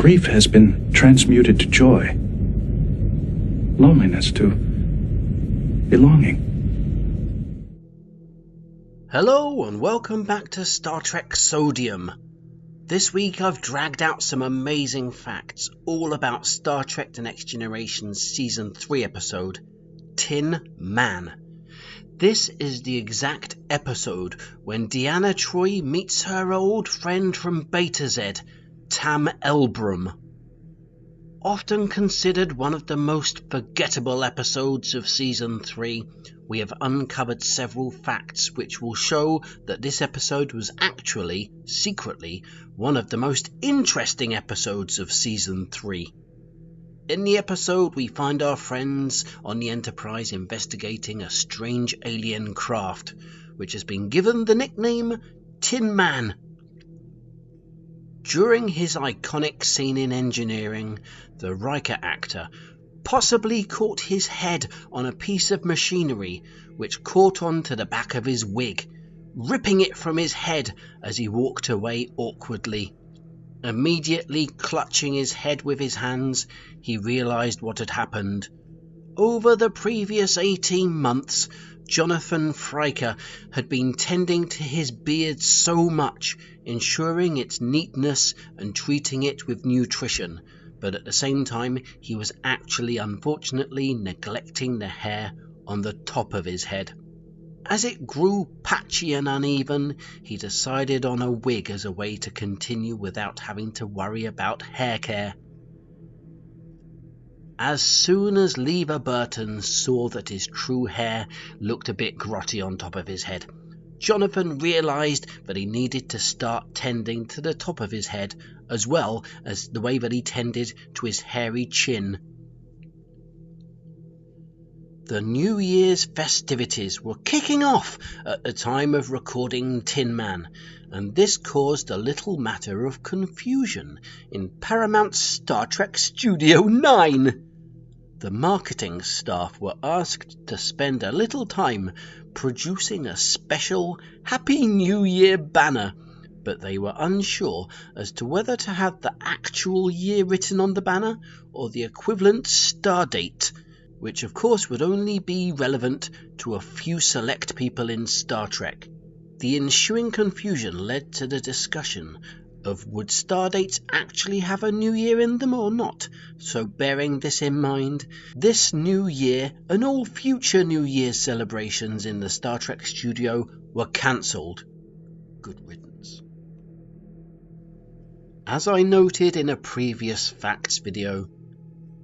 Grief has been transmuted to joy. Loneliness to belonging. Hello and welcome back to Star Trek Sodium. This week I've dragged out some amazing facts all about Star Trek The Next Generation's Season 3 episode, Tin Man. This is the exact episode when Deanna Troi meets her old friend from Beta Z, Tam Elbrum. Often considered one of the most forgettable episodes of Season 3, we have uncovered several facts which will show that this episode was actually, secretly, one of the most interesting episodes of Season 3. In the episode, we find our friends on the Enterprise investigating a strange alien craft, which has been given the nickname Tin Man. During his iconic scene in engineering, the Riker actor possibly caught his head on a piece of machinery which caught onto the back of his wig, ripping it from his head as he walked away awkwardly. Immediately clutching his head with his hands, he realized what had happened. Over the previous 18 months, Jonathan Riker had been tending to his beard so much, ensuring its neatness and treating it with nutrition, but at the same time he was actually unfortunately neglecting the hair on the top of his head. As it grew patchy and uneven, he decided on a wig as a way to continue without having to worry about hair care. As soon as Lever Burton saw that his true hair looked a bit grotty on top of his head, Jonathan realised that he needed to start tending to the top of his head as well as the way that he tended to his hairy chin. The New Year's festivities were kicking off at the time of recording Tin Man, and this caused a little matter of confusion in Paramount's Star Trek Studio 9. The marketing staff were asked to spend a little time producing a special Happy New Year banner, but they were unsure as to whether to have the actual year written on the banner or the equivalent star date, which of course would only be relevant to a few select people in Star Trek. The ensuing confusion led to the discussion of would star dates actually have a new year in them or not, so bearing this in mind, this new year and all future New Year's celebrations in the Star Trek studio were cancelled. Good riddance. As I noted in a previous facts video,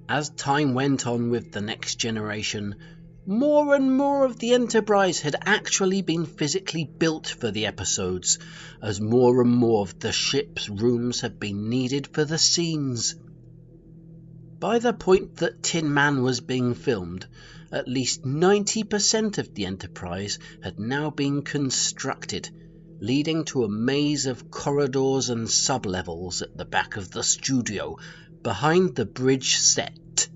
as time went on with The Next Generation, more and more of the Enterprise had actually been physically built for the episodes, as more and more of the ship's rooms had been needed for the scenes. By the point that Tin Man was being filmed, at least 90% of the Enterprise had now been constructed, leading to a maze of corridors and sublevels at the back of the studio, behind the bridge set.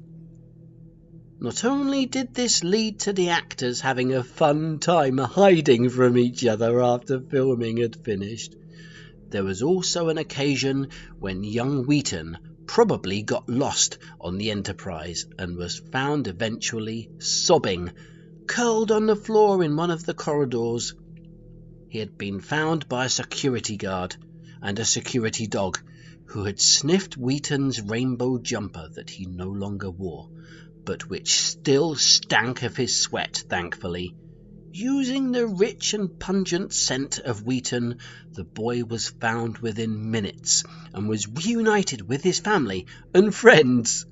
Not only did this lead to the actors having a fun time hiding from each other after filming had finished, there was also an occasion when young Wheaton probably got lost on the Enterprise and was found eventually sobbing, curled on the floor in one of the corridors. He had been found by a security guard and a security dog who had sniffed Wheaton's rainbow jumper that he no longer wore, but which still stank of his sweat, thankfully. Using the rich and pungent scent of Wheaton, the boy was found within minutes and was reunited with his family and friends.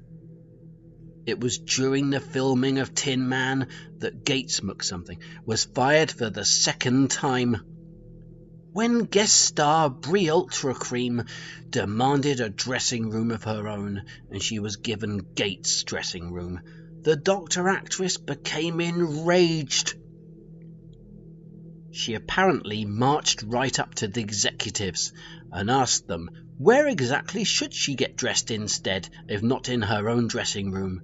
It was during the filming of Tin Man that Gates McSomething was fired for the second time. When guest star Bree Ultracream demanded a dressing room of her own and she was given Gates' dressing room, the Doctor actress became enraged. She apparently marched right up to the executives and asked them where exactly should she get dressed instead if not in her own dressing room.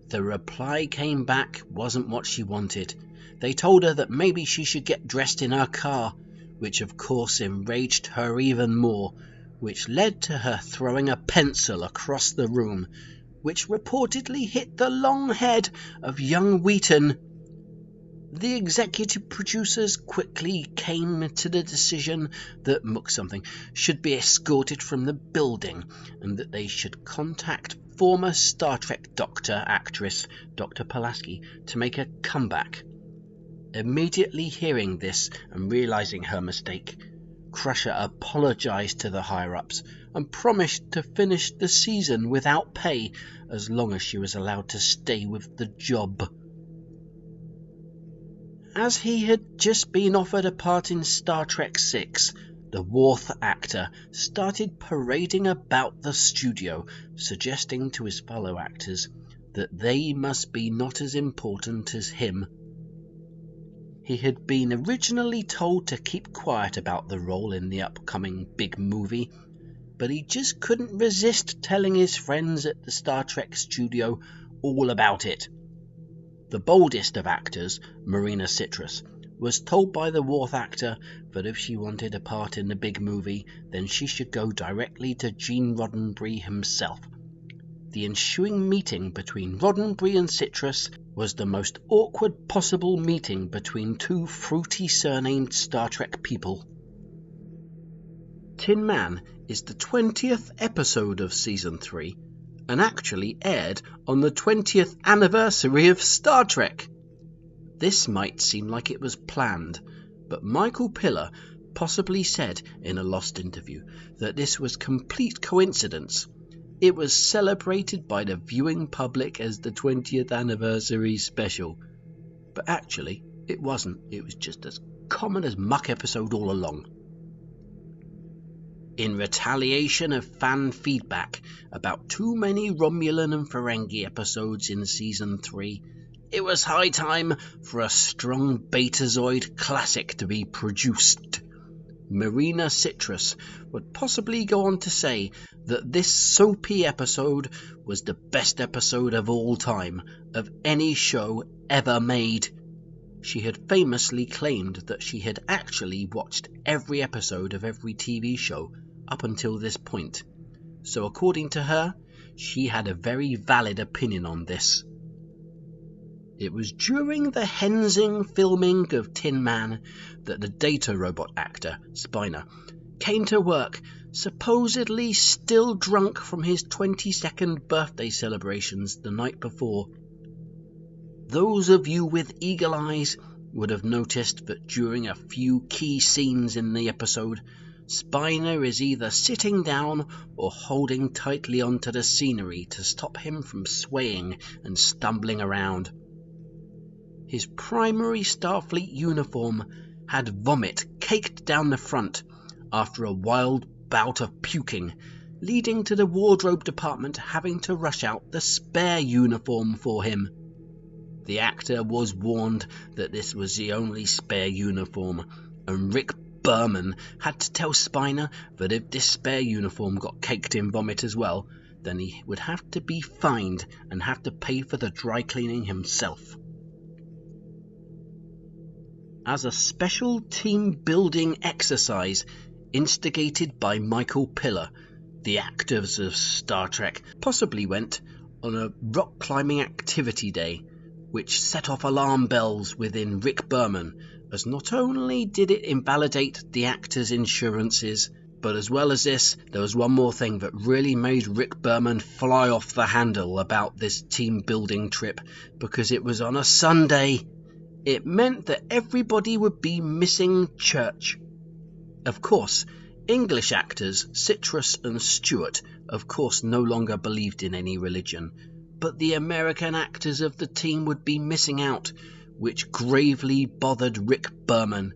The reply came back wasn't what she wanted. They told her that maybe she should get dressed in her car, which of course enraged her even more, which led to her throwing a pencil across the room, which reportedly hit the long head of young Wheaton. The executive producers quickly came to the decision that Mook-something should be escorted from the building and that they should contact former Star Trek Doctor actress Dr. Pulaski to make a comeback. Immediately hearing this and realizing her mistake, Crusher apologized to the higher-ups and promised to finish the season without pay as long as she was allowed to stay with the job. As he had just been offered a part in Star Trek VI, the Worf actor started parading about the studio, suggesting to his fellow actors that they must be not as important as him. He had been originally told to keep quiet about the role in the upcoming big movie, but he just couldn't resist telling his friends at the Star Trek studio all about it. The boldest of actors, Marina Citrus, was told by the Worf actor that if she wanted a part in the big movie, then she should go directly to Gene Roddenberry himself. The ensuing meeting between Roddenberry and Citrus was the most awkward possible meeting between two fruity surnamed Star Trek people. Tin Man is the 20th episode of Season 3, and actually aired on the 20th anniversary of Star Trek. This might seem like it was planned, but Michael Piller possibly said in a lost interview that this was complete coincidence. It was celebrated by the viewing public as the 20th anniversary special, but actually it wasn't. It was just as common as muck episode all along. In retaliation of fan feedback about too many Romulan and Ferengi episodes in Season 3, it was high time for a strong Betazoid classic to be produced. Marina Citrus would possibly go on to say that this soapy episode was the best episode of all time, of any show ever made. She had famously claimed that she had actually watched every episode of every TV show up until this point, so according to her, she had a very valid opinion on this. It was during the Hensing filming of Tin Man that the data robot actor, Spiner, came to work, supposedly still drunk from his 22nd birthday celebrations the night before. Those of you with eagle eyes would have noticed that during a few key scenes in the episode, Spiner is either sitting down or holding tightly onto the scenery to stop him from swaying and stumbling around. His primary Starfleet uniform had vomit caked down the front after a wild bout of puking, leading to the wardrobe department having to rush out the spare uniform for him. The actor was warned that this was the only spare uniform, and Rick Berman had to tell Spiner that if this spare uniform got caked in vomit as well, then he would have to be fined and have to pay for the dry cleaning himself. As a special team-building exercise instigated by Michael Piller, the actors of Star Trek possibly went on a rock-climbing activity day, which set off alarm bells within Rick Berman, as not only did it invalidate the actors' insurances, but as well as this, there was one more thing that really made Rick Berman fly off the handle about this team-building trip, because it was on a Sunday. It meant that everybody would be missing church. Of course, English actors Citrus and Stewart, of course, no longer believed in any religion, but the American actors of the team would be missing out, which gravely bothered Rick Berman.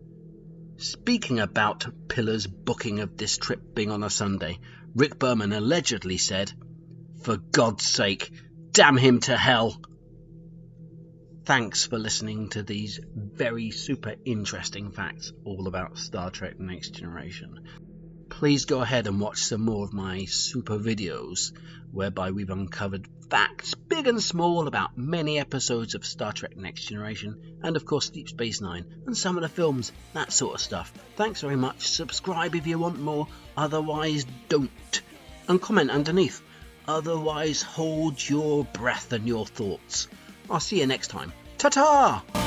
Speaking about Piller's booking of this trip being on a Sunday, Rick Berman allegedly said, "For God's sake, damn him to hell." Thanks for listening to these very super interesting facts all about Star Trek Next Generation. please go ahead and watch some more of my super videos, whereby we've uncovered facts, big and small, about many episodes of Star Trek Next Generation, and of course Deep Space Nine, and some of the films, that sort of stuff. Thanks very much. Subscribe if you want more, otherwise don't. And comment underneath. Otherwise hold your breath and your thoughts. I'll see you next time. Ta-ta!